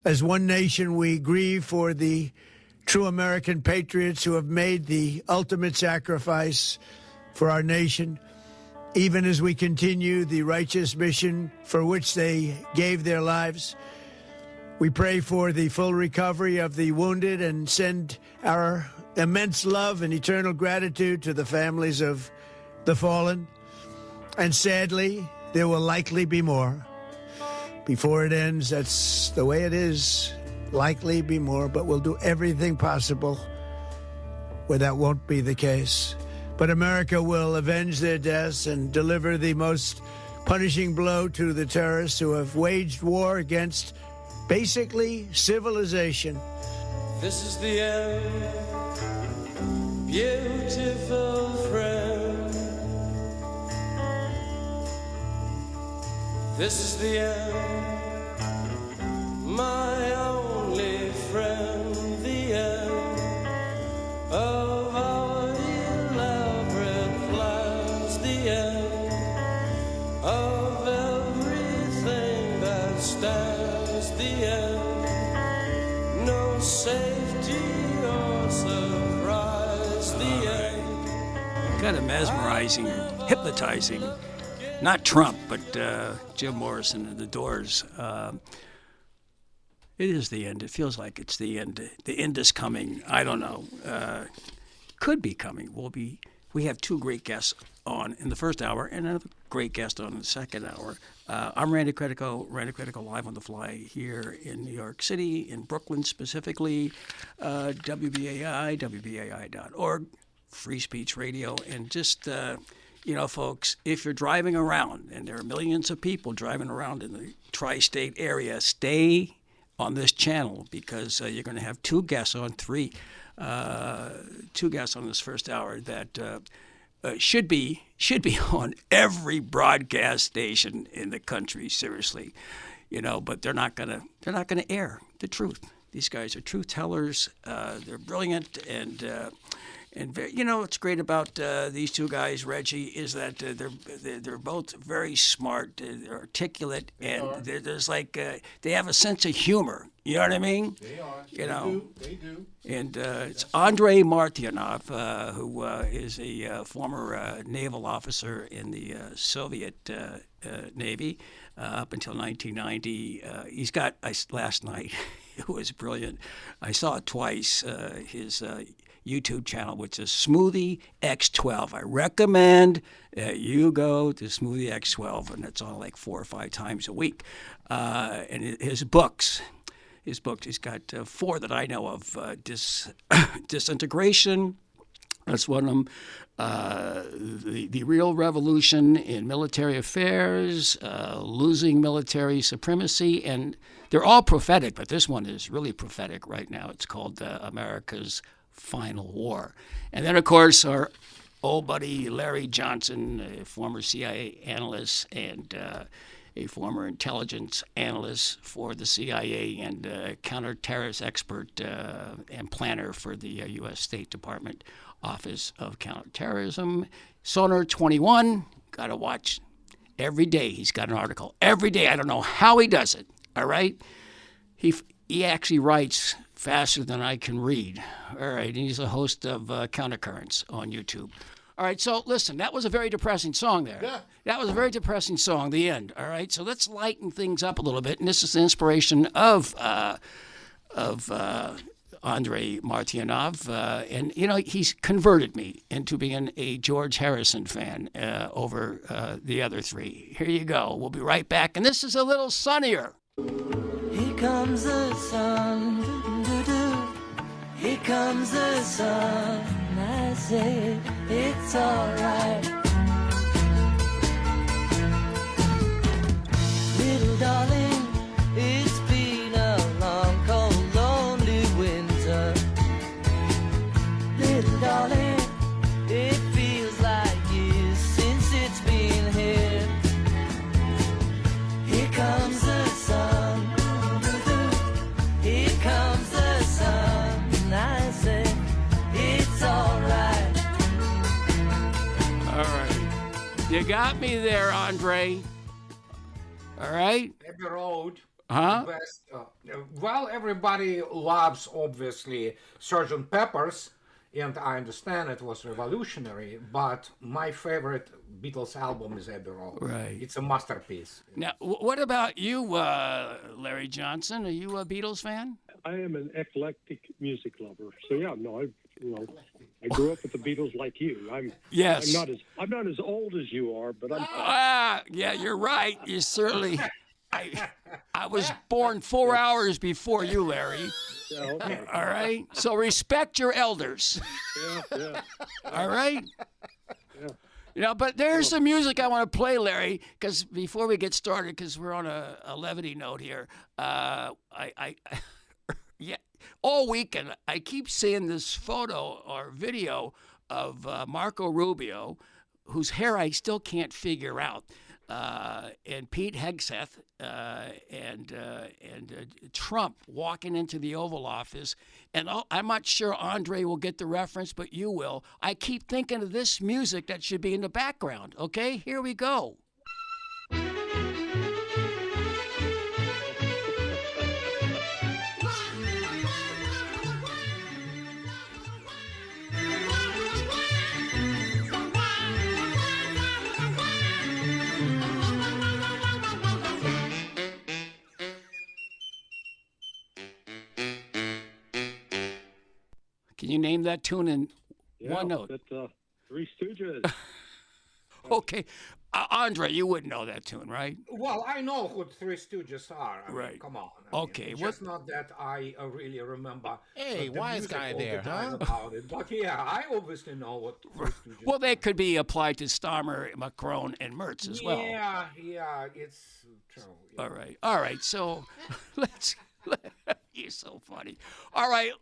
As one nation, we grieve for the true American patriots who have made the ultimate sacrifice for our nation, even as we continue the righteous mission for which they gave their lives. We pray for the full recovery of the wounded and send our immense love and eternal gratitude to the families of the fallen. And sadly, there will likely be more. Before it ends, that's the way it is. Likely be more, but we'll do everything possible where that won't be the case. But America will avenge their deaths and deliver the most punishing blow to the terrorists who have waged war against basically civilization. This is the end, beautiful friend. This is the end, my only friend, the end of our elaborate plans, the end of everything that stands, the end, no safety or surprise, the end. Kind of mesmerizing, hypnotizing. Not Trump, but Jim Morrison and the Doors. It is the end. It feels like it's the end. The end is coming. I don't know. Could be coming. We have two great guests on in the first hour and another great guest on in the second hour. I'm Randy Credico live on the fly here in New York City, in Brooklyn specifically, WBAI, WBAI.org, Free Speech Radio, and just... folks, if you're driving around, and there are millions of people driving around in the tri-state area, stay on this channel because you're going to have two guests on this first hour that should be on every broadcast station in the country. Seriously, but they're not gonna air the truth. These guys are truth tellers. They're brilliant and. And what's great about these two guys, Reggie, is that they're both very smart, they're articulate, and there's they have a sense of humor. You know what I mean? They are. They do. And it's Andrei Martyanov, who is a former naval officer in the Soviet Navy up until 1990. He's got last night. It was brilliant. I saw it twice. His YouTube channel, which is Smoothie X12. I recommend you go to Smoothie X12, and it's on like 4 or 5 times a week. And his books, he's got 4 that I know of. Disintegration, that's one of them. The Real Revolution in Military Affairs, Losing Military Supremacy, and they're all prophetic, but this one is really prophetic right now. It's called America's Final War. And then, of course, our old buddy Larry Johnson, a former CIA analyst and a former intelligence analyst for the CIA and counterterrorist expert and planner for the U.S. State Department Office of Counterterrorism. Sonar 21, got to watch every day. He's got an article every day. I don't know how he does it, all right? He actually writes faster than I can read. All right, and he's a host of Countercurrents on YouTube. All right, so listen, that was a very depressing song there. Yeah. That was a very depressing song, the end. All right, so let's lighten things up a little bit, and this is the inspiration of Andrei Martyanov, and he's converted me into being a George Harrison fan over the other 3. Here you go. We'll be right back, and this is a little sunnier. Here comes the sun, doo-doo-doo. Here comes the sun. I say it's alright. Little darling, it's been a long, cold, lonely winter. Little darling, it feels like years since it's been here. Here comes the sun. Here comes the sun. I say it's alright. All right. You got me there, Andrei. All right? Abbey Road. Huh? best. Well, everybody loves obviously Sgt. Pepper's, and I understand it was revolutionary. But my favorite Beatles album is Abbey Road. Right. It's a masterpiece. Now, what about you, Larry Johnson? Are you a Beatles fan? I am an eclectic music lover. So yeah, no, I grew up with the Beatles like you. Yes. I'm not as old as you are, but I'm Yeah, you're right. You certainly. I was born 4 hours before you, Larry. yeah, okay. All right. So respect your elders. Yeah. All right. Yeah. You know, but there's some music I want to play, Larry, because before we get started, because we're on a levity note here, yeah, all weekend I keep seeing this photo or video of Marco Rubio, whose hair I still can't figure out, and Pete Hegseth and Trump walking into the Oval Office. And I'm not sure Andrei will get the reference, but you will. I keep thinking of this music that should be in the background. Okay, here we go. Can you name that tune in one note? That Three Stooges. Okay. Andrei, you wouldn't know that tune, right? Well, I know who Three Stooges are. I mean, Right. come on. Okay, It's what- just not that I really remember. Hey, the wise music guy all the there, time huh? About it. But yeah, I obviously know what Three Stooges Well, they are. could be applied to Stammer, Macron, and Mertz as well. Yeah, it's true. Yeah. All right. So you're so funny. All right.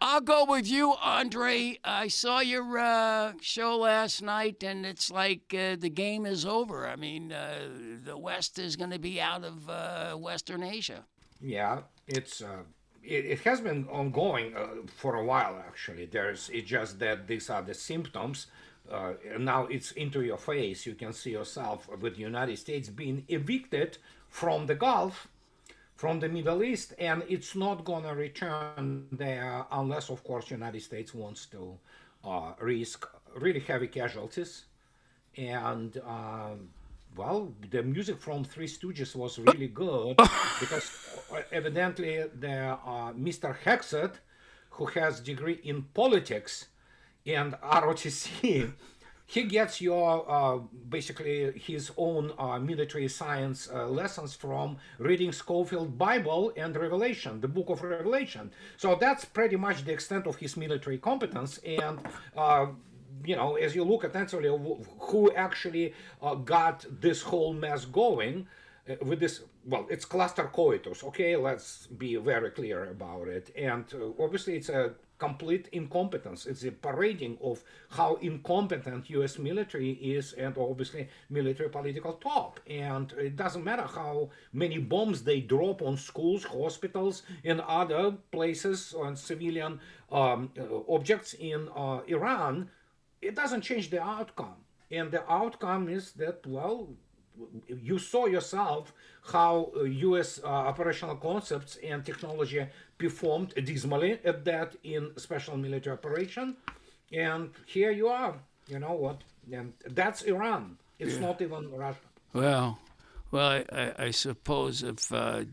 I'll go with you, Andrei. I saw your show last night, and it's like the game is over. I mean, the West is going to be out of Western Asia. Yeah, it has been ongoing for a while actually. It's just that these are the symptoms. And now it's into your face. You can see yourself with the United States being evicted from the Gulf, from the Middle East, and it's not gonna return there unless, of course, United States wants to risk really heavy casualties. And well, the music from Three Stooges was really good because evidently the Mr. Hexet, who has degree in politics and ROTC, he gets your basically his own military science lessons from reading Schofield Bible and Revelation, the book of Revelation. So that's pretty much the extent of his military competence. And you know, as you look attentively, who actually got this whole mess going with this, well, it's cluster coitus, okay? Let's be very clear about it. And obviously it's a complete incompetence. It's a parading of how incompetent U.S. military is, and obviously military political top. And it doesn't matter how many bombs they drop on schools, hospitals, and other places on civilian objects in Iran. It doesn't change the outcome. And the outcome is that, well, you saw yourself how U.S. operational concepts and technology performed dismally at that in special military operation. And here you are, you know what? And that's Iran. It's not even Russia. Well, I suppose if I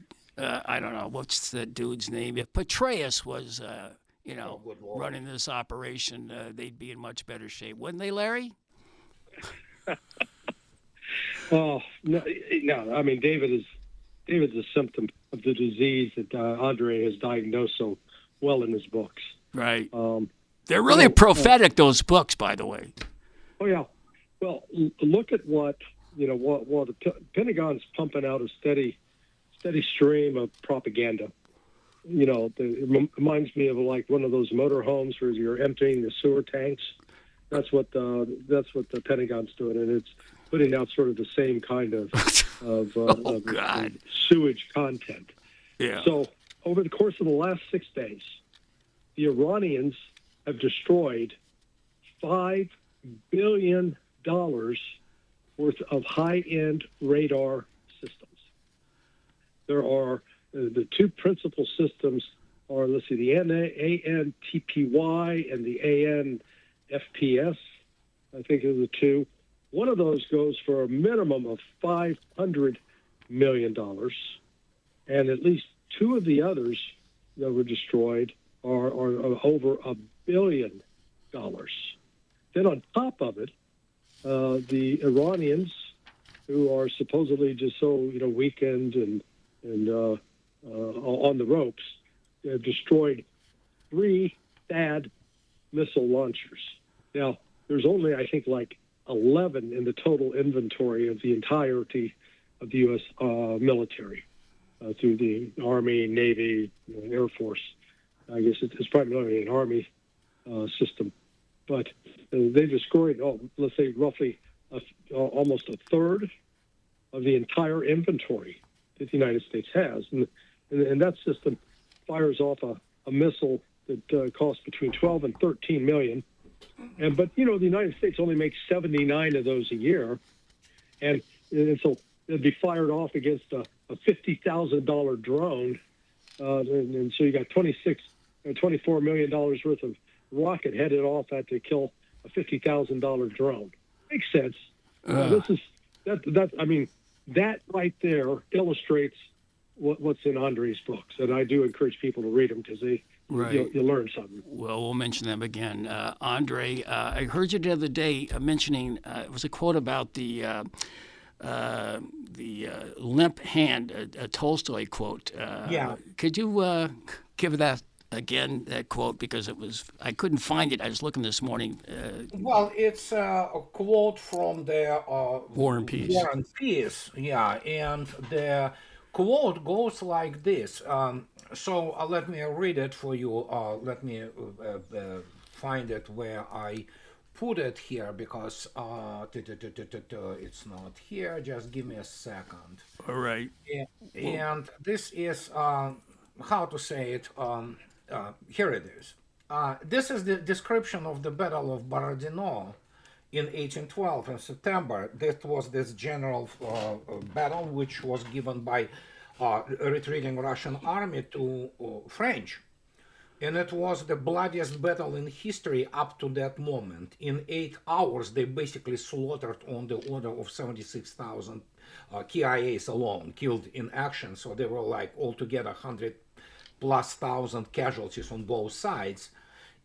don't know what's that dude's name. If Patriot was, good Lord. running this operation, they'd be in much better shape, wouldn't they, Larry? Oh no! I mean, David's a symptom of the disease that Andrei has diagnosed so well in his books. Right. They're really prophetic, those books, by the way. Oh yeah. Well, look at what the Pentagon's pumping out a steady stream of propaganda. You know, it reminds me of like one of those motorhomes where you're emptying the sewer tanks. That's what the Pentagon's doing, and it's putting out sort of the same kind of sewage content. Yeah. So over the course of the last 6 days, the Iranians have destroyed $5 billion worth of high-end radar systems. There are the two principal systems are, let's see, the ANTPY and the ANFPS, I think are the two. One of those goes for a minimum of $500 million, and at least two of the others that were destroyed are over $1 billion. Then on top of it, the Iranians, who are supposedly just so weakened and on the ropes, have destroyed 3 THAAD missile launchers. Now, there's only, I think, like 11 in the total inventory of the entirety of the U.S. Military through the Army, Navy, Air Force. I guess it's primarily an Army system. But they destroyed, let's say, roughly almost a third of the entire inventory that the United States has. And that system fires off a missile that costs between 12 and 13 million. But the United States only makes 79 of those a year. And so it'd be fired off against a $50,000 drone. And so you got $24 million worth of rocket headed off at to kill a $50,000 drone. Makes sense. That right there illustrates what's in Andrei's books, and I do encourage people to read them because you'll learn something. Well, we'll mention them again. Andrei, I heard you the other day mentioning it was a quote about the limp hand, a Tolstoy quote. Could you give that again, that quote, because I couldn't find it. I was looking this morning. Well, it's a quote from the War and Peace. War and Peace, yeah, and the quote goes like this. So let me read it for you. Let me find it where I put it here, because it's not here. Just give me a second. All right. And this is, how to say it, here it is. This is the description of the Battle of Borodino in 1812 in September. That was this general battle which was given by a retreating Russian army to French. And it was the bloodiest battle in history up to that moment. In 8 hours, they basically slaughtered on the order of 76,000 KIAs alone, killed in action. So they were like altogether 100,000+ casualties on both sides.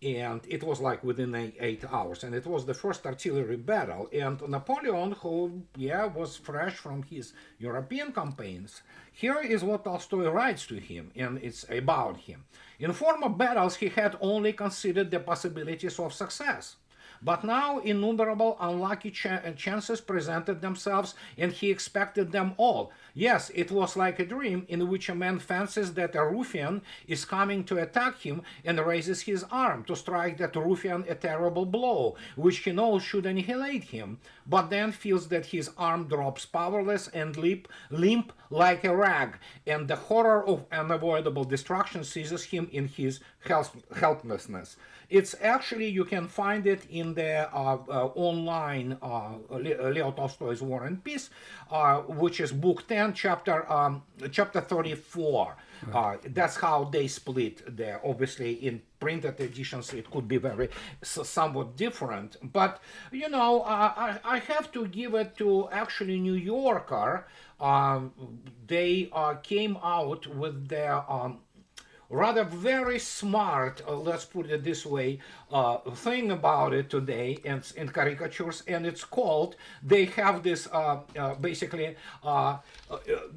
And it was like within 8 hours. And it was the first artillery battle. And Napoleon, who, was fresh from his European campaigns, here is what Tolstoy writes to him, and it's about him. In former battles, he had only considered the possibilities of success. But now innumerable unlucky chances presented themselves, and he expected them all. Yes, it was like a dream in which a man fancies that a ruffian is coming to attack him and raises his arm to strike that ruffian a terrible blow, which he knows should annihilate him, but then feels that his arm drops powerless and limp like a rag, and the horror of unavoidable destruction seizes him in his helplessness. It's actually, you can find it in the online Leo Tolstoy's War and Peace, which is book 10, chapter 34. That's how they split there. Obviously, in printed editions, it could be somewhat different. But, I have to give it to actually New Yorker. They came out with their rather very smart, let's put it this way, thing about it today, and in caricatures, and it's called, they have this basically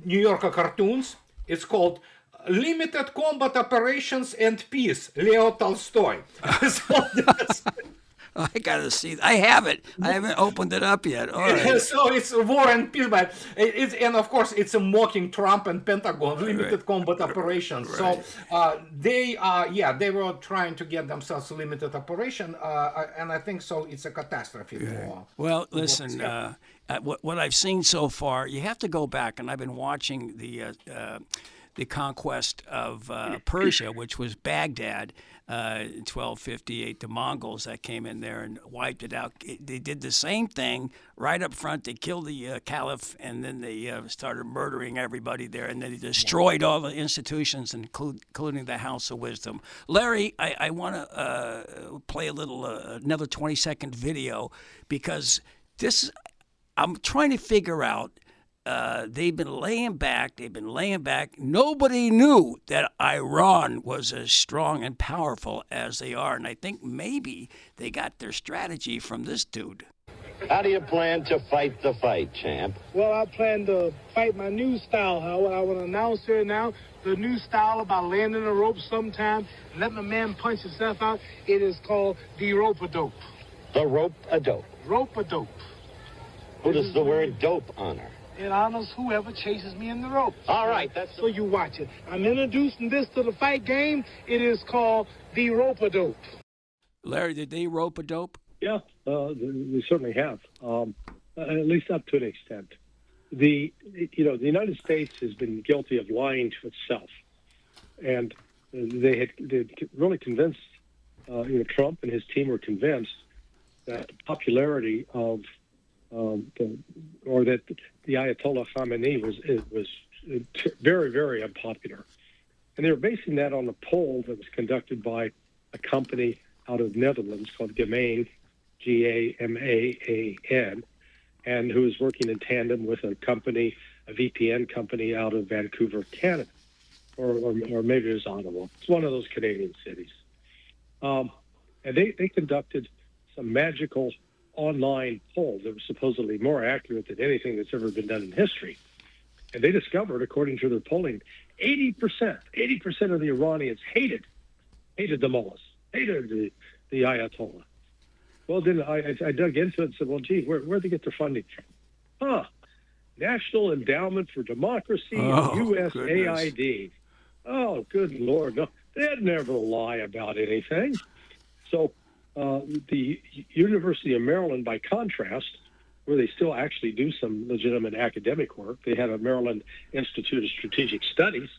New Yorker cartoons. It's called Limited Combat Operations and Peace, Leo Tolstoy. So that's, I gotta see. I have it. I haven't opened it up yet. All right. So it's War and Peace, but and of course it's a mocking Trump and Pentagon, limited combat operations. Right. So they were trying to get themselves a limited operation, and I think so. It's a catastrophe. Well, listen. What I've seen so far, you have to go back, and I've been watching the the conquest of Persia, which was Baghdad, in 1258. The Mongols that came in there and wiped it out. They did the same thing right up front. They killed the caliph, and then they started murdering everybody there, and then they destroyed all the institutions, including the House of Wisdom. Larry, I want to play a little another 20-second video because this. I'm trying to figure out. They've been laying back. Nobody knew that Iran was as strong and powerful as they are. And I think maybe they got their strategy from this dude. How do you plan to fight the fight, champ? Well, I plan to fight my new style, Howard. I want to announce here now the new style about landing a rope sometime and letting a man punch himself out. It is called the rope-a-dope. The rope-a-dope. Rope-a-dope. Who does the word dope honor? It honors whoever chases me in the rope. All right, that's... So you watch it. I'm introducing this to the fight game. It is called the rope-a-dope. Larry, did they rope-a-dope? Yeah, they certainly have, at least up to an extent. The United States has been guilty of lying to itself, and they really convinced, Trump and his team were convinced that the popularity of that the Ayatollah Khamenei was very, very unpopular, and they were basing that on a poll that was conducted by a company out of Netherlands called Gamaan, Gamaan, and who is working in tandem with a VPN company out of Vancouver, Canada, or maybe it's Ottawa. It's one of those Canadian cities. And they conducted some magical online polls that were supposedly more accurate than anything that's ever been done in history. And they discovered, according to their polling, 80% of the Iranians hated the mullahs, hated the Ayatollah. Well, then I dug into it and said, well, gee, where'd they get their funding from? National Endowment for Democracy, USAID. Goodness. Oh, good Lord. No, they'd never lie about anything. So the University of Maryland, by contrast, where they still actually do some legitimate academic work, they have a Maryland Institute of Strategic Studies.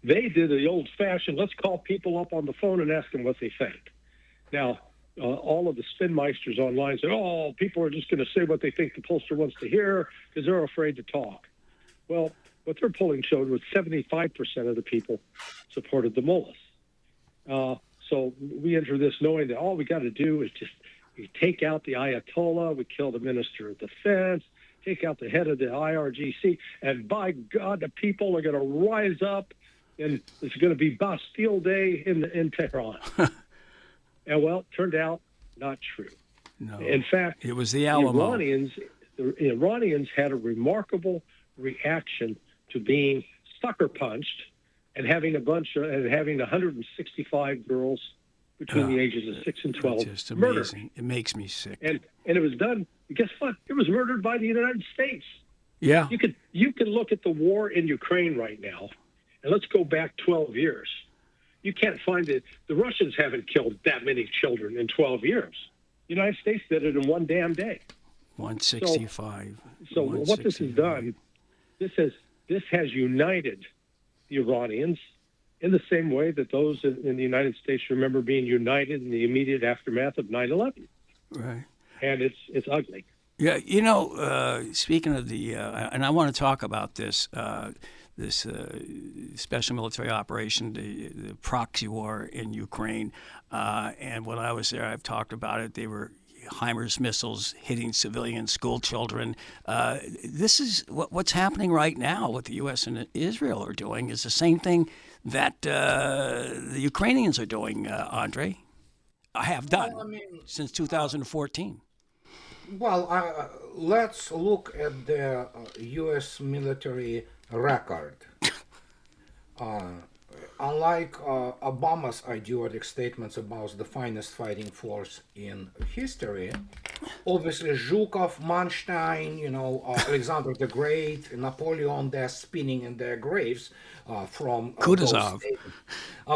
They did the old-fashioned, let's call people up on the phone and ask them what they think. Now, all of the spinmeisters online say, oh, people are just going to say what they think the pollster wants to hear because they're afraid to talk. Well, what their polling showed was 75% of the people supported the mullahs. So we enter this knowing that all we got to do is just we take out the Ayatollah, we kill the Minister of Defense, take out the head of the IRGC, and by God, the people are going to rise up, and it's going to be Bastille Day in Tehran. And well, it turned out not true. No. In fact, it was the Alamo. The Iranians had a remarkable reaction to being sucker punched and having 165 girls between the ages of 6 and 12 just murdered. Amazing. It makes me sick. And it was done. Guess what? It was murdered by the United States. Yeah. You can look at the war in Ukraine right now, and let's go back 12 years. You can't find it. The Russians haven't killed that many children in 12 years. The United States did it in one damn day. 165. So what this has done, this has united the Iranians in the same way that those in the United States remember being united in the immediate aftermath of 9/11. Right. And it's ugly. Yeah, speaking of the, and I want to talk about this special military operation, the proxy war in Ukraine. And when I was there, I've talked about it. They were HIMARS missiles hitting civilian school children. This is what's happening right now. What the U.S. and Israel are doing is the same thing that the Ukrainians are doing, Andrei. I have done since 2014. Well, let's look at the U.S. military record. Unlike Obama's idiotic statements about the finest fighting force in history, obviously Zhukov, Manstein, Alexander the Great, Napoleon, they're spinning in their graves from Kutuzov.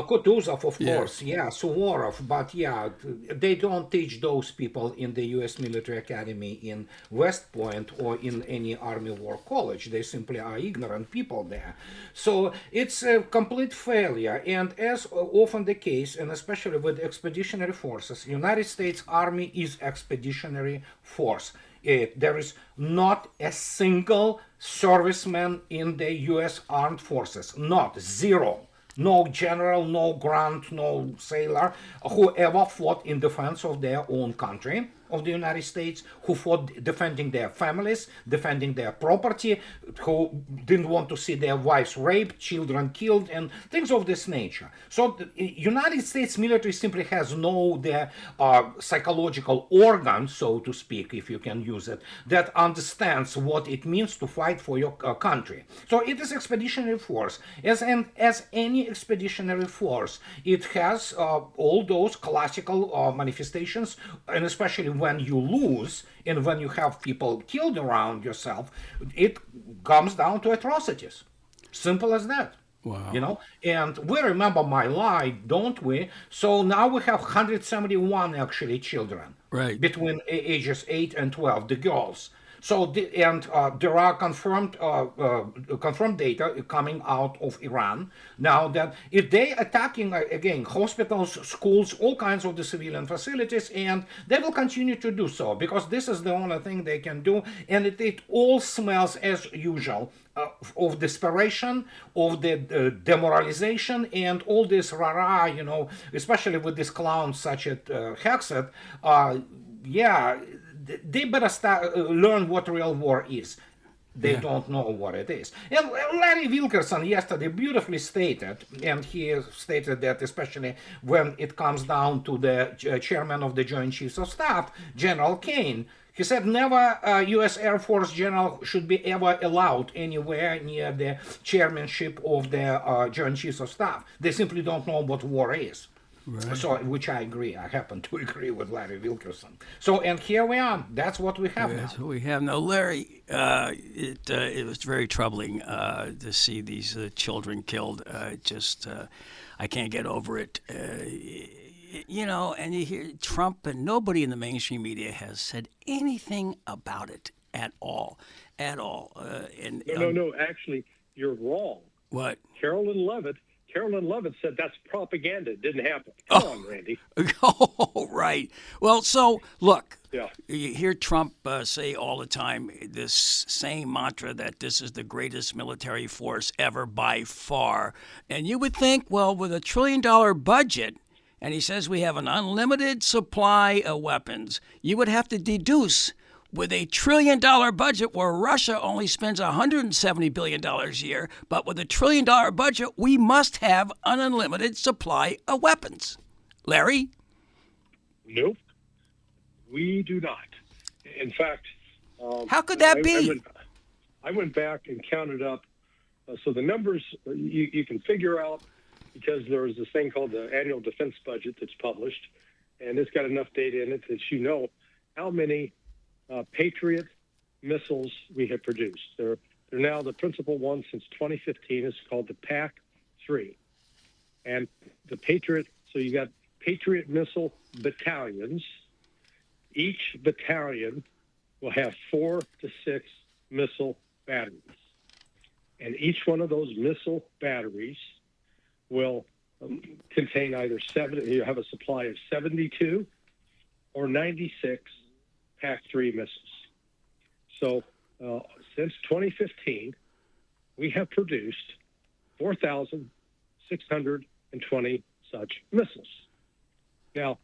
Kutuzov, of Yeah. course, yeah, Suvorov, but yeah, they don't teach those people in the U.S. Military Academy in West Point or in any Army War College. They simply are ignorant people there. So it's a complete failure, and as often the case, and especially with expeditionary forces, United States Army is expeditionary force. There is not a single serviceman in the U.S. Armed Forces, not zero. No general, no grunt, no sailor who ever fought in defense of their own country, of the United States, who fought defending their families, defending their property, who didn't want to see their wives raped, children killed, and things of this nature. So the United States military simply has no psychological organ, so to speak, if you can use it, that understands what it means to fight for your country. So it is expeditionary force. As any expeditionary force, it has all those classical manifestations, and especially when you lose and when you have people killed around yourself, it comes down to atrocities. Simple as that. Wow. You know, and we remember My Lai, don't we? So now we have 171 actually children, Right. between ages 8 and 12, the girls. So there are confirmed data coming out of Iran now that if they attacking again hospitals, schools, all kinds of the civilian facilities, and they will continue to do so because this is the only thing they can do, and it all smells as usual of desperation, of the demoralization, and all this rah-rah, you know, especially with these clowns such as Hexet. Yeah, they better learn what real war is. They don't know what it is. And Larry Wilkerson yesterday beautifully stated, and he stated that especially when it comes down to the chairman of the Joint Chiefs of Staff, General Kane, he said never U.S. Air Force general should be ever allowed anywhere near the chairmanship of the Joint Chiefs of Staff. They simply don't know what war is. Right. So, which I agree. I happen to agree with Larry Wilkerson. So, and here we are. That's what we have now. That's what we have now, Larry. It was very troubling to see these children killed. I can't get over it. You know, and you hear Trump, and nobody in the mainstream media has said anything about it at all. No. Actually, you're wrong. What? Carolyn Levitt said that's propaganda. It didn't happen. Come on, Randy. Oh, right. Well, so look, Yeah. you hear Trump say all the time this same mantra that this is the greatest military force ever by far. And you would think, well, with $1 trillion budget, and he says we have an unlimited supply of weapons, you would have to deduce with a $1 trillion budget where Russia only spends $170 billion a year, but with a $1 trillion budget, we must have an unlimited supply of weapons. Larry? Nope. We do not. In fact, how could that be? I went back and counted up. So the numbers you can figure out because there is this thing called the annual defense budget that's published, and it's got enough data in it that you know how many Patriot missiles we have produced. They're now the principal one since 2015. It's called the PAC-3. And the Patriot, so you got Patriot missile battalions. Each battalion will have 4 to 6 missile batteries. And each one of those missile batteries will contain either you have a supply of 72 or 96 PAC-3 missiles. So since 2015, we have produced 4,620 such missiles. Now,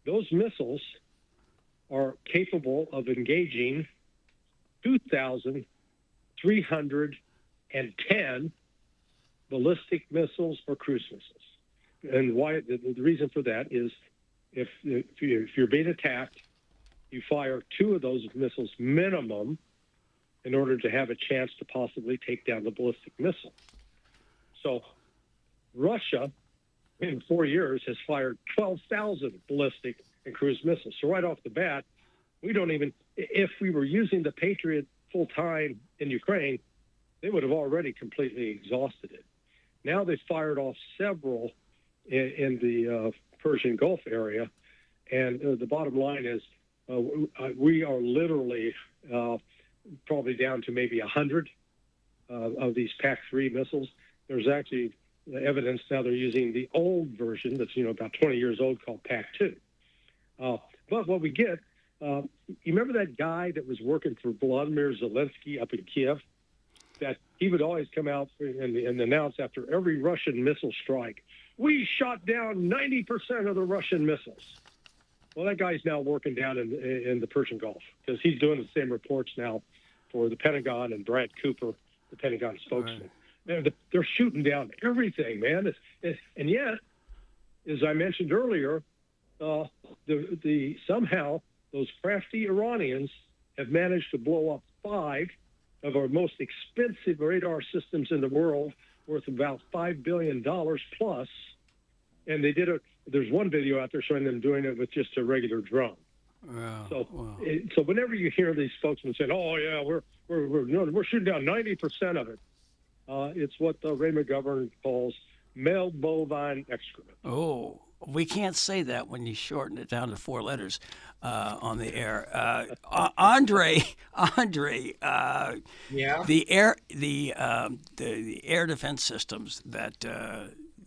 those missiles are capable of engaging 2,310 ballistic missiles or cruise missiles. And why? The reason for that is if you're being attacked, you fire 2 of those missiles minimum in order to have a chance to possibly take down the ballistic missile. So Russia, in 4 years, has fired 12,000 ballistic and cruise missiles. So right off the bat, we don't even, if we were using the Patriot full time in Ukraine, they would have already completely exhausted it. Now they've fired off several in the Persian Gulf area. And the bottom line is we are literally probably down to maybe 100 of these PAC-3 missiles. There's actually evidence now they're using the old version that's, about 20 years old called PAC-2. But what we get, you remember that guy that was working for Vladimir Zelensky up in Kiev? That he would always come out and announce after every Russian missile strike, we shot down 90% of the Russian missiles. Well, that guy's now working down in the Persian Gulf because he's doing the same reports now for the Pentagon and Brad Cooper, the Pentagon spokesman. Right. Man, they're shooting down everything, man. And yet, as I mentioned earlier, somehow those crafty Iranians have managed to blow up 5 of our most expensive radar systems in the world, worth about $5 billion plus. And they did it. There's one video out there showing them doing it with just a regular drone. Wow. So whenever you hear these spokesmen saying, "Oh yeah, we're shooting down 90% of it," it's what Ray McGovern calls male bovine excrement. Oh, we can't say that when you shorten it down to 4 letters on the air. Andrei, yeah, the air defense systems that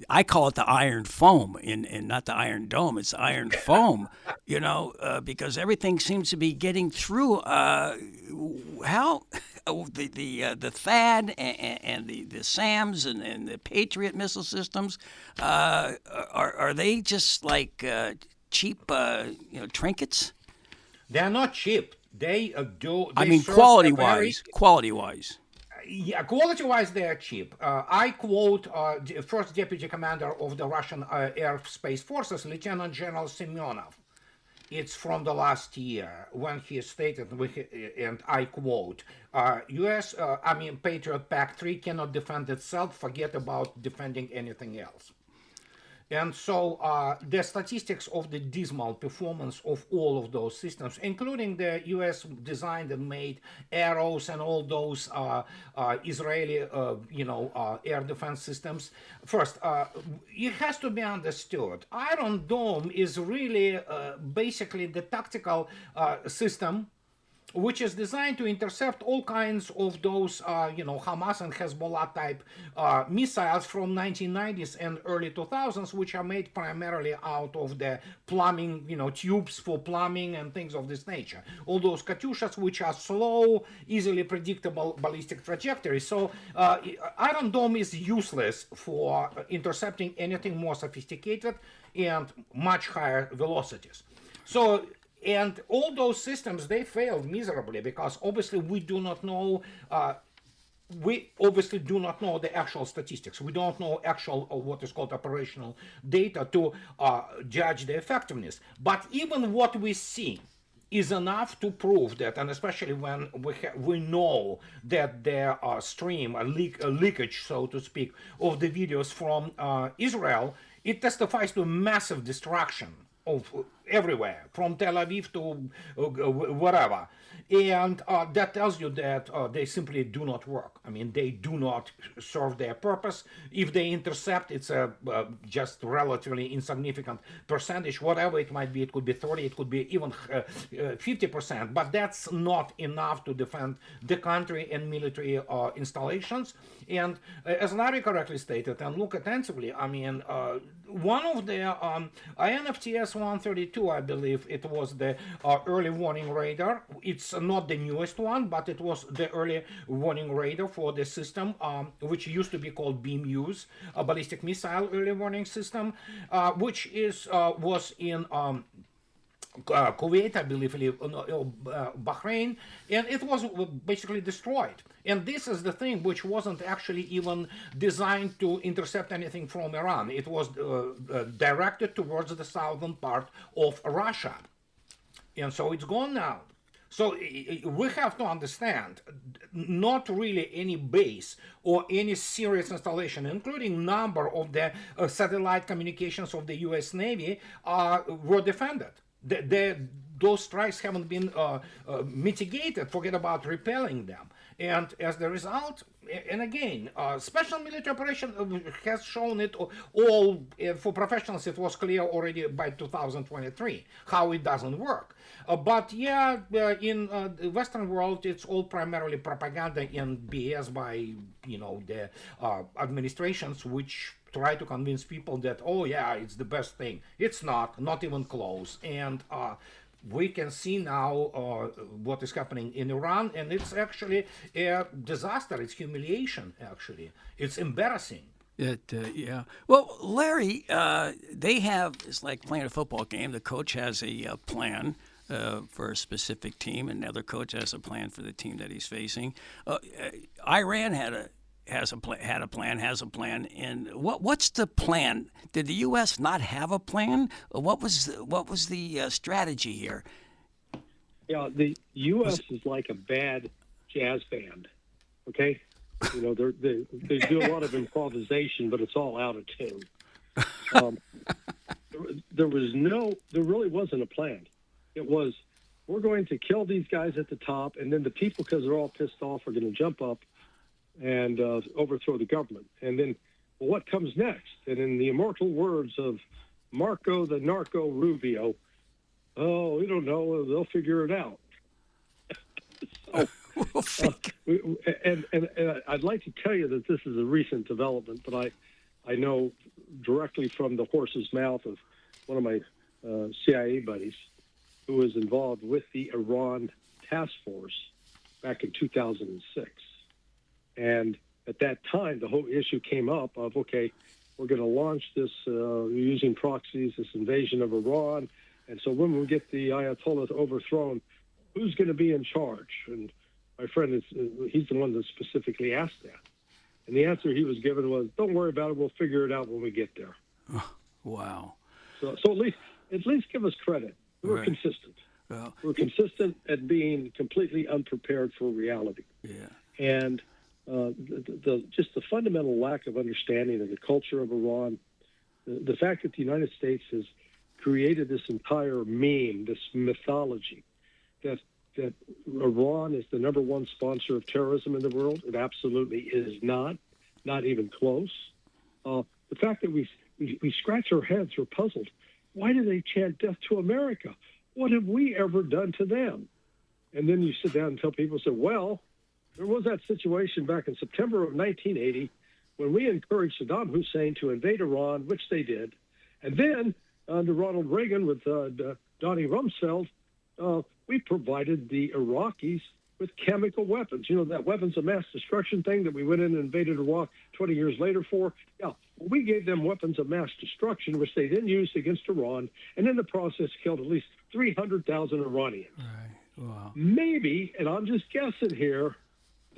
I call it the iron foam, and not the iron dome. It's the iron foam, because everything seems to be getting through. How the THAAD and the SAMs and the Patriot missile systems are they just like cheap trinkets? They're not cheap. They do. I mean, quality wise. Yeah, quality-wise, they are cheap. I quote the first deputy commander of the Russian Air Space Forces, Lieutenant General Semyonov. It's from the last year when he stated, and I quote, Patriot PAC-3 cannot defend itself, forget about defending anything else. And so the statistics of the dismal performance of all of those systems, including the U.S. designed and made arrows and all those Israeli, air defense systems. First, it has to be understood. Iron Dome is really basically the tactical system which is designed to intercept all kinds of those, Hamas and Hezbollah type missiles from 1990s and early 2000s, which are made primarily out of the plumbing, tubes for plumbing and things of this nature. All those Katyushas, which are slow, easily predictable ballistic trajectories. So Iron Dome is useless for intercepting anything more sophisticated and much higher velocities. So, and all those systems, they failed miserably because obviously we do not know the actual statistics. We don't know actual what is called operational data to judge the effectiveness. But even what we see is enough to prove that, and especially when we know that there are leakage, so to speak, of the videos from Israel, it testifies to massive destruction of everywhere, from Tel Aviv to wherever. And that tells you that they simply do not work. I mean, they do not serve their purpose. If they intercept, it's a just relatively insignificant percentage, whatever it might be. It could be 30, it could be even 50%, but that's not enough to defend the country and military installations. And as Larry correctly stated, and look attentively, I mean, one of the INFTS 132, I believe it was the early warning radar. It's not the newest one, but it was the early warning radar for the system, which used to be called BMUS, a ballistic missile early warning system, which was in Kuwait, I believe, Bahrain, and it was basically destroyed. And this is the thing which wasn't actually even designed to intercept anything from Iran. It was directed towards the southern part of Russia. And so it's gone now. So we have to understand, not really any base or any serious installation, including number of the satellite communications of the U.S. Navy, were defended. Those strikes haven't been mitigated, forget about repelling them. And as the result, and again, special military operation has shown it all. For professionals, it was clear already by 2023 how it doesn't work. But yeah, in the Western world, it's all primarily propaganda and BS by the administrations, which try to convince people that, oh yeah, it's the best thing. It's not even close. And we can see now what is happening in Iran, and it's actually a disaster. It's humiliation, actually. It's embarrassing. Yeah. Well, Larry, it's like playing a football game. The coach has a plan for a specific team, and another coach has a plan for the team that he's facing. Iran has a plan, and what's the plan? Did the U.S. not have a plan? What was the strategy here? Yeah, the U.S. is like a bad jazz band. Okay, they do a lot of improvisation, but it's all out of tune. There really wasn't a plan. It was, we're going to kill these guys at the top, and then the people, because they're all pissed off, are going to jump up and overthrow the government. And then, well, what comes next? And in the immortal words of Marco the Narco Rubio, oh, we don't know. They'll figure it out. And I'd like to tell you that this is a recent development, but I know directly from the horse's mouth of one of my CIA buddies who was involved with the Iran task force back in 2006. And at that time, the whole issue came up of, okay, we're going to launch this using proxies, this invasion of Iran. And so when we get the Ayatollah overthrown, who's going to be in charge? And my friend, he's the one that specifically asked that. And the answer he was given was, don't worry about it. We'll figure it out when we get there. Oh, wow. So at least give us credit. We're consistent. Well, we're consistent at being completely unprepared for reality. Yeah. And just the fundamental lack of understanding of the culture of Iran, the fact that the United States has created this entire meme, this mythology, that Iran is the number one sponsor of terrorism in the world. It absolutely is not even close. The fact that we scratch our heads, we're puzzled. Why do they chant death to America? What have we ever done to them? And then you sit down and tell people, say, well, there was that situation back in September of 1980 when we encouraged Saddam Hussein to invade Iran, which they did. And then under Ronald Reagan with Donnie Rumsfeld, we provided the Iraqis with chemical weapons. You know, that weapons of mass destruction thing that we went in and invaded Iraq 20 years later for? Yeah, we gave them weapons of mass destruction, which they then used against Iran, and in the process killed at least 300,000 Iranians. Right. Wow. Maybe, and I'm just guessing here,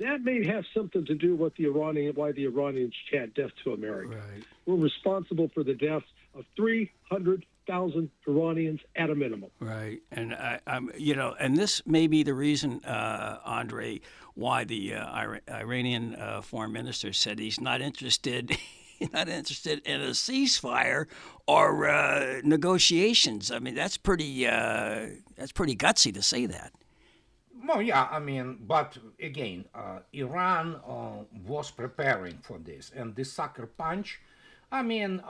that may have something to do with why the Iranians chant death to America. Right. We're responsible for the deaths of 300,000 Iranians at a minimum. Right, and and this may be the reason, Andrei, why the Iranian foreign minister said he's not interested. Not interested in a ceasefire or negotiations. I mean, that's pretty gutsy to say that. Well, yeah, I mean, but again, Iran was preparing for this, and this sucker punch, I mean,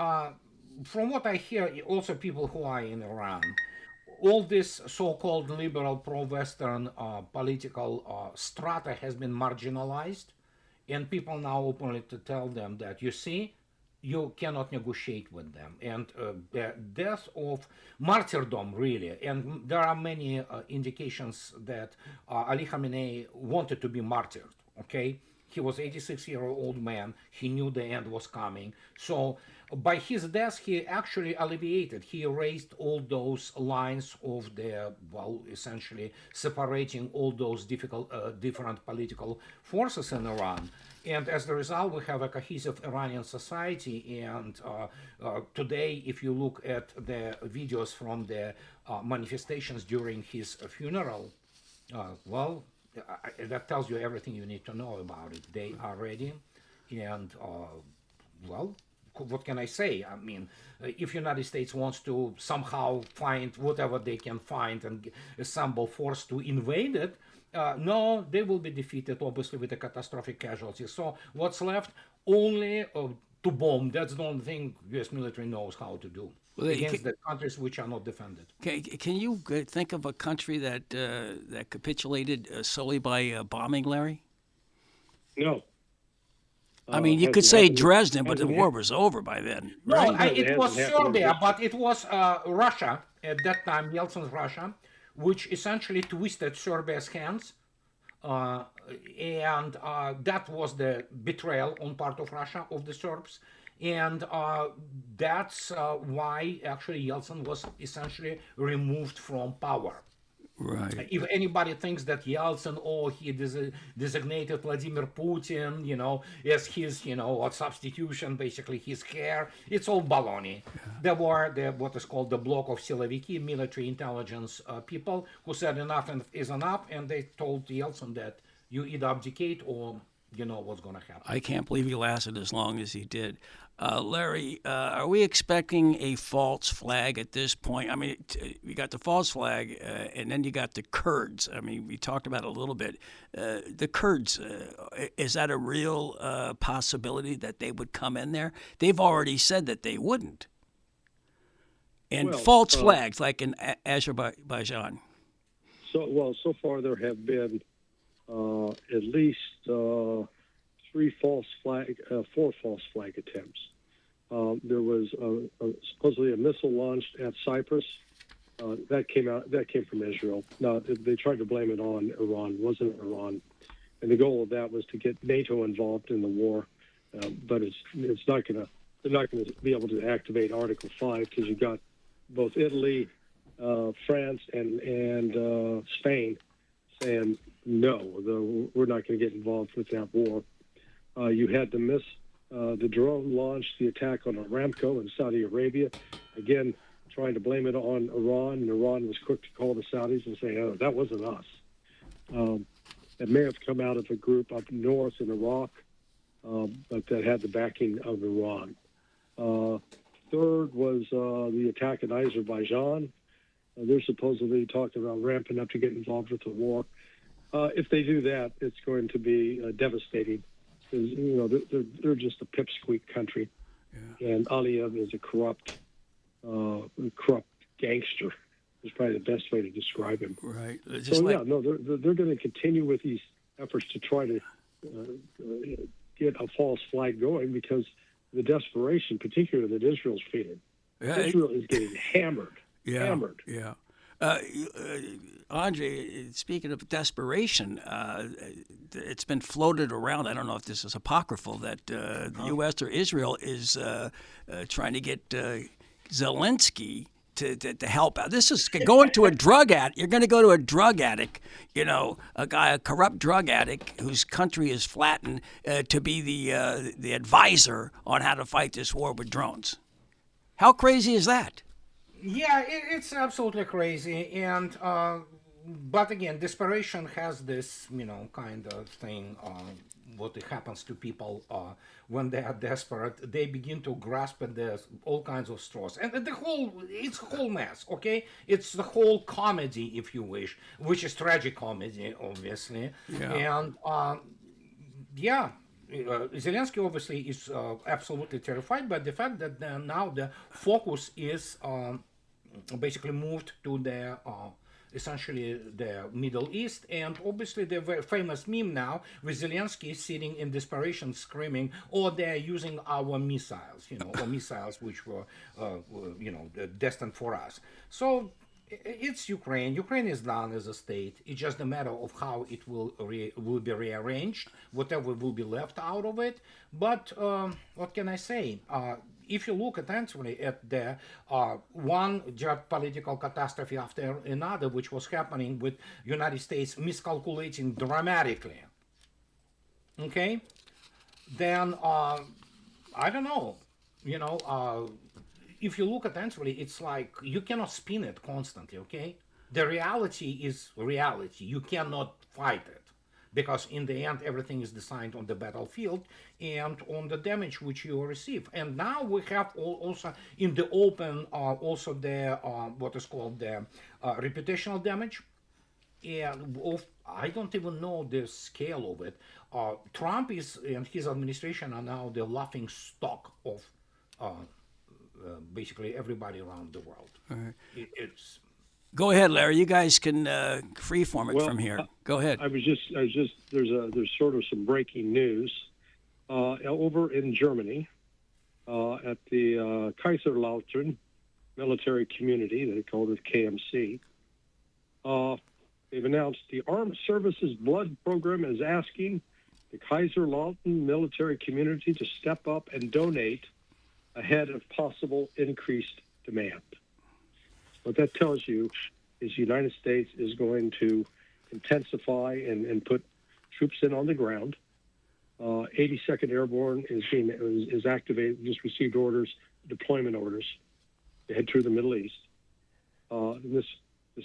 from what I hear, also people who are in Iran, all this so-called liberal pro-Western political strata has been marginalized, and people now openly to tell them that, you see, you cannot negotiate with them. And the death of martyrdom, really, and there are many indications that Ali Khamenei wanted to be martyred, okay? He was 86-year-old man. He knew the end was coming. So by his death, he actually alleviated, he erased all those lines of the, well, essentially separating all those different political forces in Iran. And as a result, we have a cohesive Iranian society. And today, if you look at the videos from the manifestations during his funeral, that tells you everything you need to know about it. They are ready. And, what can I say? I mean, if United States wants to somehow find whatever they can find and assemble force to invade it, No, they will be defeated, obviously, with a catastrophic casualties. So what's left? Only to bomb. That's the only thing U.S. military knows how to do against the countries which are not defended. Can you think of a country that that capitulated solely by bombing, Larry? No. I mean, you could say Dresden, but the war was over by then. No, Right? it was hasn't happened in Serbia, history. but it was Russia at that time, Yeltsin's Russia, which essentially twisted Serbia's hands. And that was the betrayal on part of Russia, of the Serbs. And that's why actually Yeltsin was essentially removed from power. Right. If anybody thinks that Yeltsin, he designated Vladimir Putin, as his, substitution, basically his heir, it's all baloney. There were what is called the bloc of Siloviki, military intelligence people, who said enough is enough, and they told Yeltsin that you either abdicate or you know what's going to happen. I can't believe he lasted as long as he did. Larry, are we expecting a false flag at this point? I mean, you got the false flag, and then you got the Kurds. I mean, we talked about it a little bit. The Kurds, is that a real possibility that they would come in there? They've already said that they wouldn't. And false flags, like in Azerbaijan. So far there have been at least four false flag attempts. There was supposedly a missile launched at Cyprus. That came from Israel. Now they tried to blame it on Iran. It wasn't Iran, and the goal of that was to get NATO involved in the war. But it's not going to. They're not going to be able to activate Article 5 because you've got both Italy, France, and Spain saying no, we're not going to get involved with that war. You had to miss the drone launch, the attack on Aramco in Saudi Arabia, again trying to blame it on Iran, and Iran was quick to call the Saudis and say, "Oh, that wasn't us." It may have come out of a group up north in Iraq, but that had the backing of Iran. Third was the attack in Azerbaijan. They're supposedly talking about ramping up to get involved with the war. If they do that, it's going to be devastating. Because, they're just a pipsqueak country, and Aliyev is a corrupt gangster. Is probably the best way to describe him. Right. They're going to continue with these efforts to try to get a false flag going because the desperation, particularly that Israel's feeling. Israel is getting hammered. Hammered. Yeah. Andrei, speaking of desperation, it's been floated around. I don't know if this is apocryphal that the U.S. or Israel is trying to get Zelensky to help out. This is going to a drug addict. You're going to go to a drug addict, a corrupt drug addict whose country is flattened to be the advisor on how to fight this war with drones. How crazy is that? Yeah, it's absolutely crazy, and but again, desperation has this, kind of thing. What happens to people when they are desperate? They begin to grasp at all kinds of straws, and it's a whole mess. Okay, it's the whole comedy, if you wish, which is tragic comedy, obviously, and Zelensky obviously is absolutely terrified by the fact that now the focus is basically moved to the essentially the Middle East, and obviously the very famous meme now with Zelensky sitting in desperation screaming, "Oh, they're using our missiles," or missiles which were destined for us. So it's Ukraine. Ukraine is done as a state. It's just a matter of how it will be rearranged, whatever will be left out of it. But what can I say? If you look attentively at the one geopolitical catastrophe after another, which was happening with United States miscalculating dramatically, okay, then I don't know, if you look attentively, it's like you cannot spin it constantly, okay? The reality is reality. You cannot fight it. Because in the end, everything is decided on the battlefield and on the damage which you receive. And now we have also in the open also the what is called the reputational damage, and of I don't even know the scale of it. Trump is and his administration are now the laughing stock of basically everybody around the world. It's Go ahead, Larry. You guys can freeform it from here. Go ahead. I was just there's sort of some breaking news over in Germany at the Kaiserlautern military community. They call it KMC. They've announced the Armed Services Blood Program is asking the Kaiserlautern military community to step up and donate ahead of possible increased demand. What that tells you is the United States is going to intensify and put troops in on the ground. 82nd Airborne is activated, just received orders, deployment orders, to head through the Middle East. This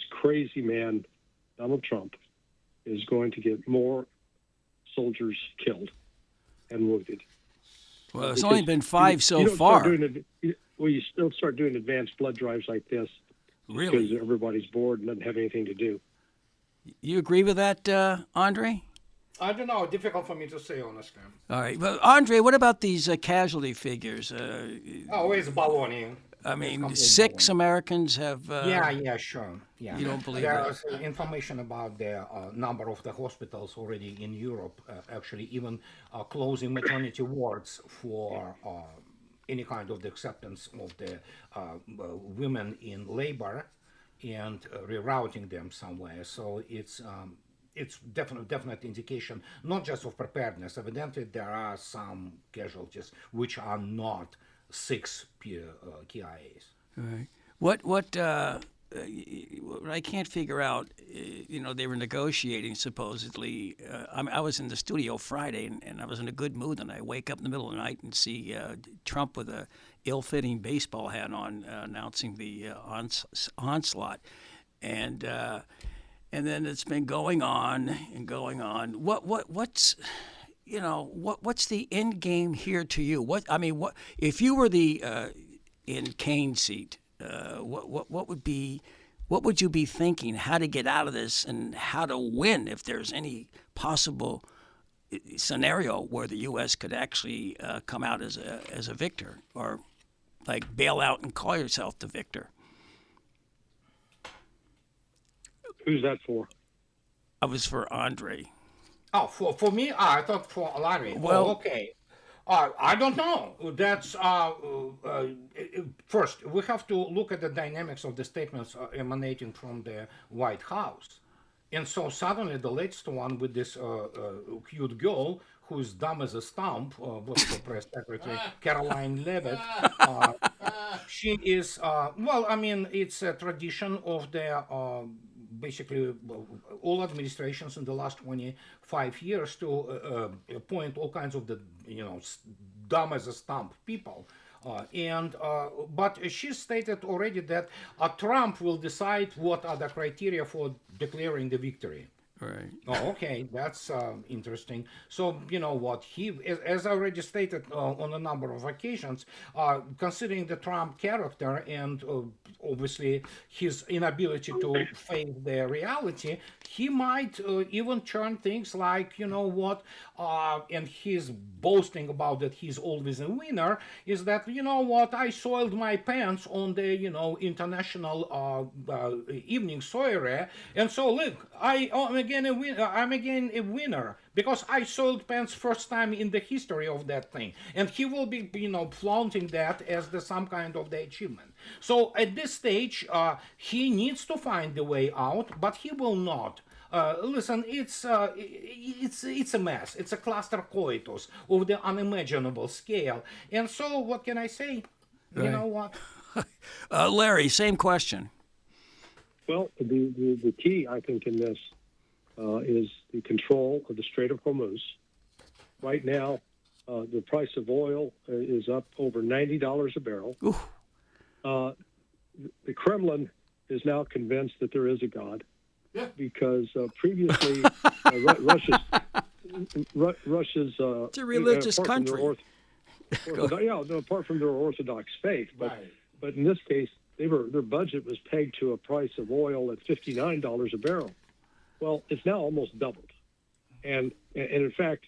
crazy man, Donald Trump, is going to get more soldiers killed and wounded. Well, it's only been 5 so far. You still start doing advanced blood drives like this. Really? Because everybody's bored and doesn't have anything to do. You agree with that, Andrei? I don't know. Difficult for me to say, honestly. All right. Well, Andrei, what about these casualty figures? It's baloney. I mean, 6 Americans have... Yeah, sure. Yeah. You don't believe There's information about the number of the hospitals already in Europe, actually even closing maternity wards for any kind of the acceptance of the women in labor and rerouting them somewhere. So it's definite indication, not just of preparedness. Evidently, there are some casualties which are not 6 KIAs. Right. What I can't figure out, they were negotiating supposedly. I was in the studio Friday, and I was in a good mood, and I wake up in the middle of the night and see Trump with a ill-fitting baseball hat on, announcing the onslaught, and then it's been going on and going on. What's the end game here to you? What if you were the in Kane's seat? What would you be thinking? How to get out of this and how to win if there's any possible scenario where the U.S. could actually come out as a victor, or like bail out and call yourself the victor? Who's that for? I was for Andrei. Oh, for me? I thought for Larry. Well, okay. I don't know. That's first we have to look at the dynamics of the statements emanating from the White House, and so suddenly the latest one with this cute girl who's dumb as a stump, what's the press secretary, Caroline Leavitt. She is it's a tradition of the. Basically, all administrations in the last 25 years to appoint all kinds of the, dumb as a stump people. But she stated already that Trump will decide what are the criteria for declaring the victory. Right. Oh, okay, that's interesting. So, you know what, as I already stated on a number of occasions, considering the Trump character and obviously his inability to face the reality, he might even turn things like, and he's boasting about that he's always a winner, is that, I soiled my pants on the, international evening soiree, and so look, I'm again a winner because I soiled pants first time in the history of that thing, and he will be flaunting that as some kind of the achievement. So at this stage he needs to find the way out, but he will not. Listen, it's a mess. It's a cluster coitus of the unimaginable scale, and so what can I say? Right. You know what? Larry, same question. Well, the key, I think, in this is the control of the Strait of Hormuz. Right now, the price of oil is up over $90 a barrel. The Kremlin is now convinced that there is a God, because previously Russia's it's a religious country. Apart from their Orthodox faith, but in this case, their budget was pegged to a price of oil at $59 a barrel. Well, it's now almost doubled. And in fact,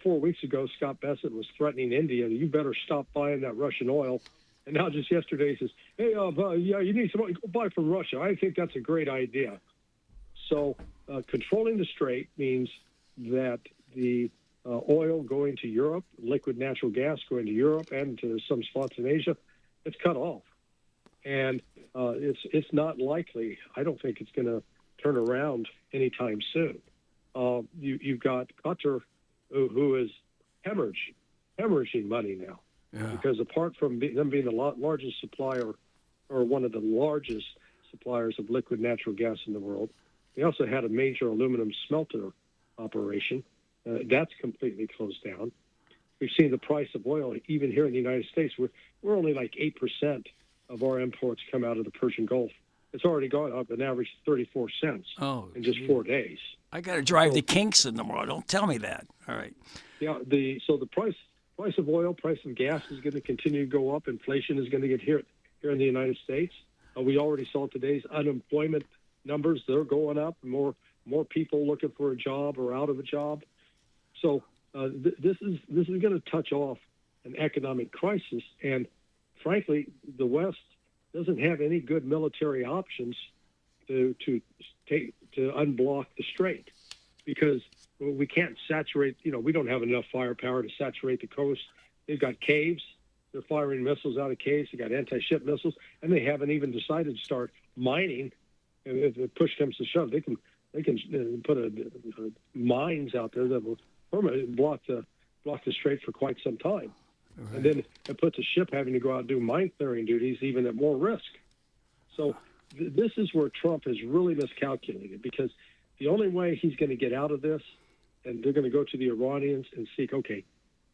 4 weeks ago, Scott Bessent was threatening India, you better stop buying that Russian oil. And now just yesterday he says, hey, you need some oil, go buy from Russia. I think that's a great idea. So controlling the strait means that the oil going to Europe, liquid natural gas going to Europe and to some spots in Asia, it's cut off. And it's not likely. I don't think it's going to turn around anytime soon. You've got Qatar, who is hemorrhaging money now, because apart from them being the largest supplier, or one of the largest suppliers of liquid natural gas in the world, they also had a major aluminum smelter operation. That's completely closed down. We've seen the price of oil, even here in the United States, we're only like 8% of our imports come out of the Persian Gulf. It's already gone up an average 34 cents in just 4 days. I got to drive the kinks in tomorrow. Don't tell me that. All right. Yeah. So the price of oil, price of gas is going to continue to go up. Inflation is going to get here in the United States. We already saw today's unemployment numbers; they're going up. More people looking for a job or out of a job. So this is going to touch off an economic crisis, and frankly, the West doesn't have any good military options to unblock the strait, because we can't saturate. We don't have enough firepower to saturate the coast. They've got caves. They're firing missiles out of caves. They got anti-ship missiles, and they haven't even decided to start mining. If the push comes to shove, they can put mines out there that will permanently block the strait for quite some time. Right. And then it puts a ship having to go out and do mine clearing duties, even at more risk. So this is where Trump has really miscalculated, because the only way he's going to get out of this, and they're going to go to the Iranians and seek, okay,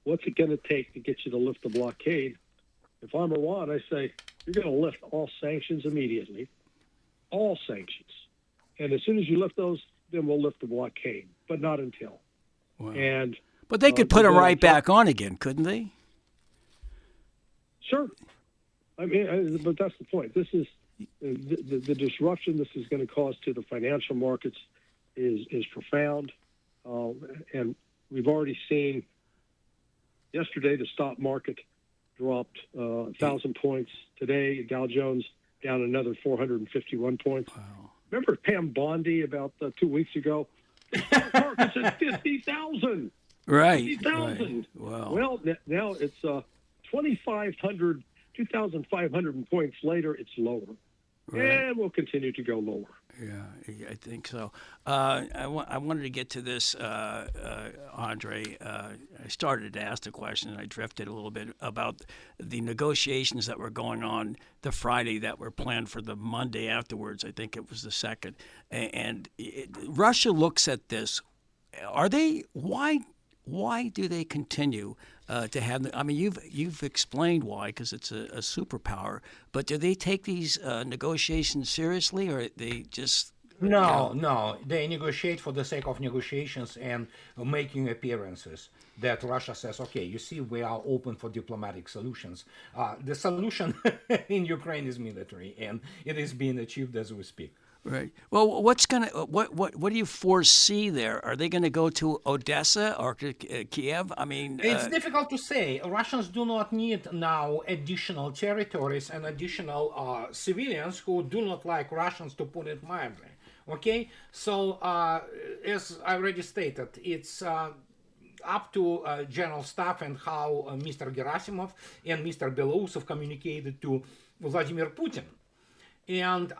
what's it going to take to get you to lift the blockade? If I'm Iran, I say, you're going to lift all sanctions immediately, all sanctions. And as soon as you lift those, then we'll lift the blockade, but not until. Wow. And but they could put it right back on again, couldn't they? Sure. I mean, but that's the point. This is the disruption this is going to cause to the financial markets is profound. And we've already seen yesterday the stock market dropped 1,000 points. Today, Dow Jones down another 451 points. Wow. Remember Pam Bondi about 2 weeks ago? The stock market's at 50,000. Right. 50,000. Right. Wow. Well, now it's 2,500 points later, it's lower. Right. And we'll continue to go lower. Yeah, I think so. I wanted to get to this, Andrei. I started to ask the question, and I drifted a little bit about the negotiations that were going on the Friday that were planned for the Monday afterwards. I think it was the 2nd. And Russia looks at this. Why do they continue to have? I mean, you've explained why, because it's a superpower. But do they take these negotiations seriously, or they just? No. They negotiate for the sake of negotiations and making appearances. That Russia says, okay, you see, we are open for diplomatic solutions. The solution in Ukraine is military, and it is being achieved as we speak. Right. Well, what do you foresee there? Are they going to go to Odessa or Kiev? I mean, it's difficult to say. Russians do not need now additional territories and additional civilians who do not like Russians, to put it mildly. Okay, so as I already stated, it's up to General Staff and how Mr. Gerasimov and Mr. Belousov communicated to Vladimir Putin. And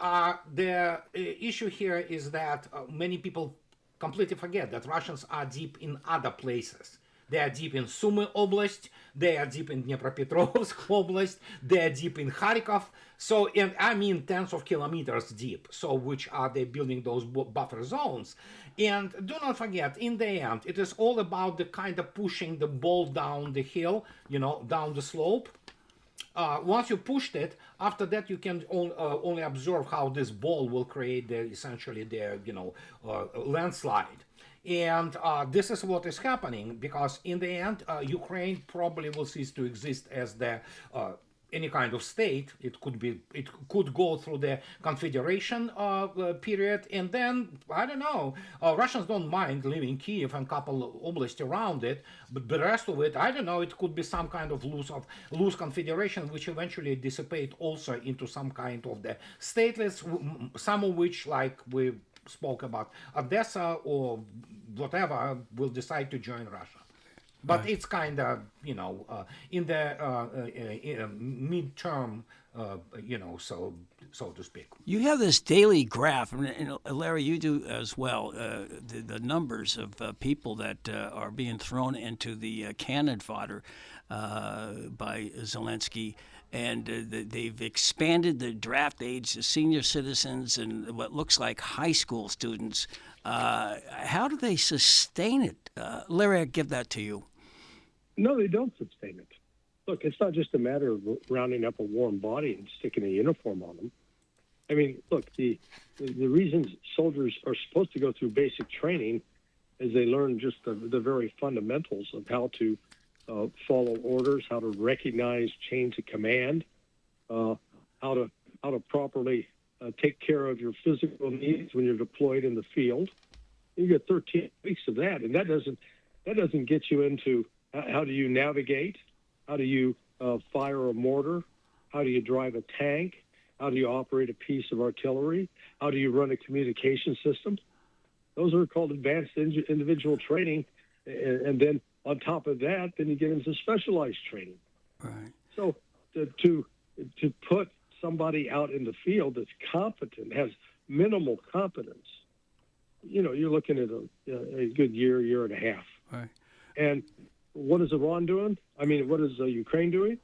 the issue here is that many people completely forget that Russians are deep in other places. They are deep in Sumy Oblast, they are deep in Dnipropetrovsk Oblast, they are deep in Kharkov. So, and I mean tens of kilometers deep. So, which are they building those buffer zones? And do not forget, in the end, it is all about the kind of pushing the ball down the hill, down the slope. Once you pushed it, after that you can only observe how this ball will create essentially the landslide. And this is what is happening, because in the end, Ukraine probably will cease to exist as the any kind of state. It could go through the Confederation period, and then I don't know. Russians don't mind leaving Kiev and a couple oblasts around it, but the rest of it, I don't know. It could be some kind of loose confederation, which eventually dissipate also into some kind of the stateless. Some of which, like we spoke about, Odessa or whatever, will decide to join Russia. But it's kind of, in the midterm, so to speak. You have this daily graph, and Larry, you do as well, the numbers of people that are being thrown into the cannon fodder by Zelensky. And they've expanded the draft age to senior citizens and what looks like high school students. How do they sustain it? Larry, I give that to you. No, they don't sustain it. Look, it's not just a matter of rounding up a warm body and sticking a uniform on them. I mean, look, the reasons soldiers are supposed to go through basic training is they learn just the very fundamentals of how to follow orders, how to recognize chains of command, how to properly take care of your physical needs when you're deployed in the field. You get 13 weeks of that, and that doesn't get you into how do you navigate, how do you fire a mortar, how do you drive a tank, how do you operate a piece of artillery, how do you run a communication system. Those are called advanced individual training, and then on top of that, then you get into specialized training. Right. So to put somebody out in the field that's competent, has minimal competence, you're looking at a good year and a half. Right. And what is Iran doing? I mean, what is Ukraine doing?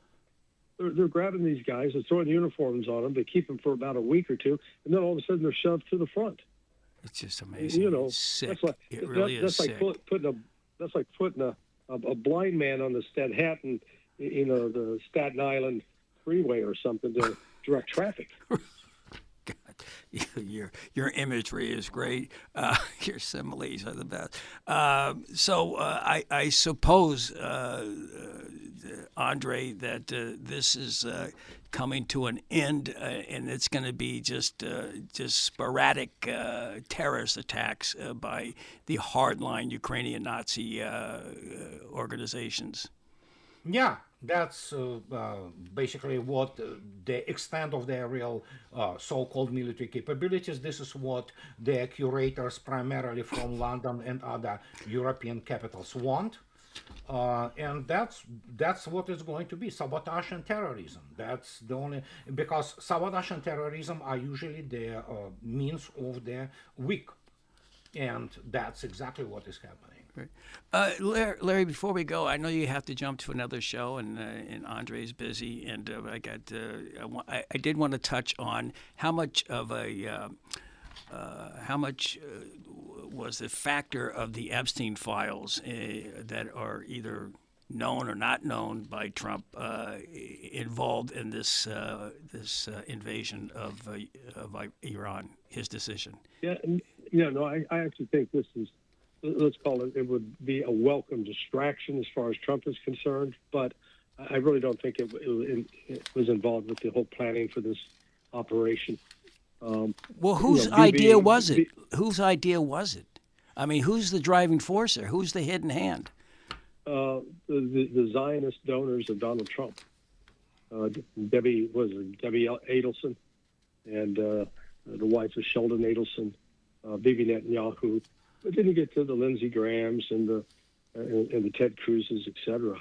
They're grabbing these guys and throwing uniforms on them. They keep them for about a week or two, and then all of a sudden they're shoved to the front. It's just amazing. It's sick. It really is sick. That's like putting a blind man on the Manhattan, the Staten Island freeway or something to direct traffic. God, your imagery is great. Your similes are the best. So I suppose, Andrei, that this is coming to an end, and it's going to be just sporadic terrorist attacks by the hardline Ukrainian Nazi organizations. Yeah, that's basically what the extent of their real so-called military capabilities. This is what their curators, primarily from London and other European capitals, want. And that's what it's going to be, sabotage and terrorism. That's the only, because sabotage and terrorism are usually the means of the weak. And that's exactly what is happening. Right. Larry, before we go, I know you have to jump to another show, and Andrei's busy, and I did want to touch on how much of was the factor of the Epstein files that are either known or not known by Trump involved in this invasion of Iran, his decision. I actually think this is, let's call it would be a welcome distraction as far as Trump is concerned, but I really don't think it was involved with the whole planning for this operation. Well, whose idea was it? Whose idea was it? I mean, who's the driving force there? Who's the hidden hand? The Zionist donors of Donald Trump. Debbie Adelson, and the wife of Sheldon Adelson, Bibi Netanyahu. But then you get to the Lindsey Grahams and the Ted Cruzes, etc.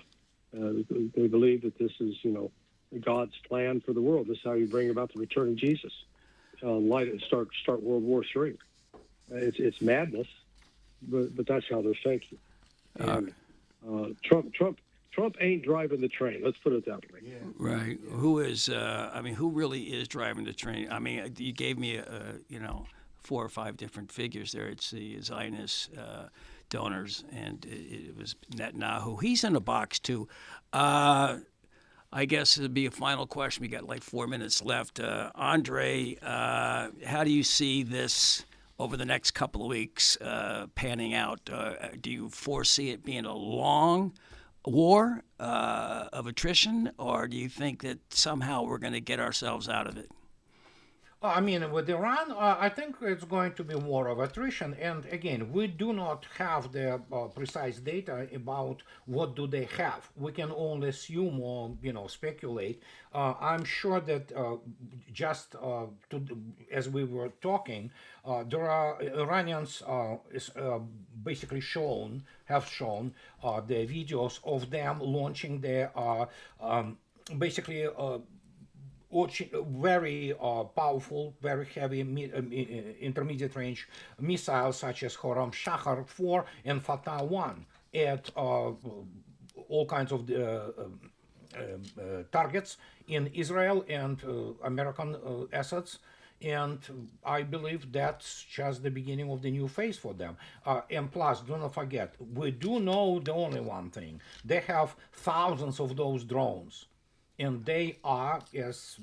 They believe that this is, God's plan for the world. This is how you bring about the return of Jesus. Start World War III. It's madness, but that's how they're thinking. And Trump ain't driving the train. Let's put it that way. Yeah. Right. Who is? Who really is driving the train? I mean, you gave me 4 or 5 different figures there. It's the Zionist donors, and it was Netanyahu. He's in a box too. I guess it'd be a final question. We got like 4 minutes left. Andrei, how do you see this over the next couple of weeks panning out? Do you foresee it being a long war of attrition, or do you think that somehow we're going to get ourselves out of it? I mean, with Iran, I think it's going to be war of attrition. And again, we do not have the precise data about what do they have. We can only assume or speculate. I'm sure that as we were talking, there are Iranians basically have shown the videos of them launching their basically. Very powerful, very heavy intermediate range missiles such as Horam Shahar 4 and Fatah 1 at all kinds of targets in Israel and American assets. And I believe that's just the beginning of the new phase for them. And plus, do not forget, we do know the only one thing. They have thousands of those drones. And they are, as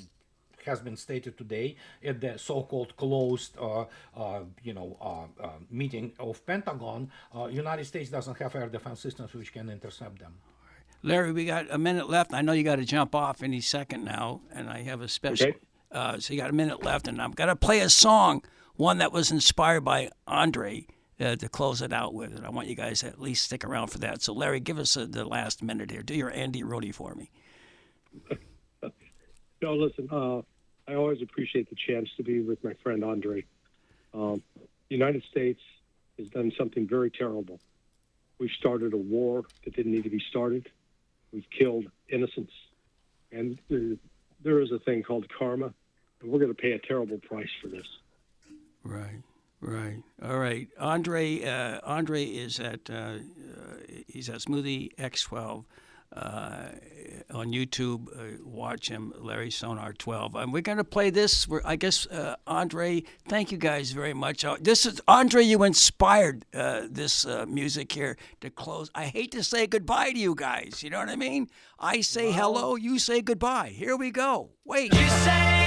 has been stated today, at the so-called closed, meeting of Pentagon, United States doesn't have air defense systems which can intercept them. Larry, we got a minute left. I know you got to jump off any second now, and I have a special. Okay. So you got a minute left, and I'm going to play a song, one that was inspired by Andrei, to close it out with. And I want you guys to at least stick around for that. So, Larry, give us the last minute here. Do your Andy Rooney for me. No, listen, I always appreciate the chance to be with my friend Andrei. The United States has done something very terrible. We've started a war that didn't need to be started. We've killed innocents. And there is a thing called karma, and we're going to pay a terrible price for this. Right. All right. Andrei is at he's at Smoothie X12. On YouTube, watch him, Larry Sonar 12. And we're going to play this. Andrei, thank you guys very much. This is, Andrei, you inspired this music here to close. I hate to say goodbye to you guys. You know what I mean? I say hello, you say goodbye. Here we go. Wait. You say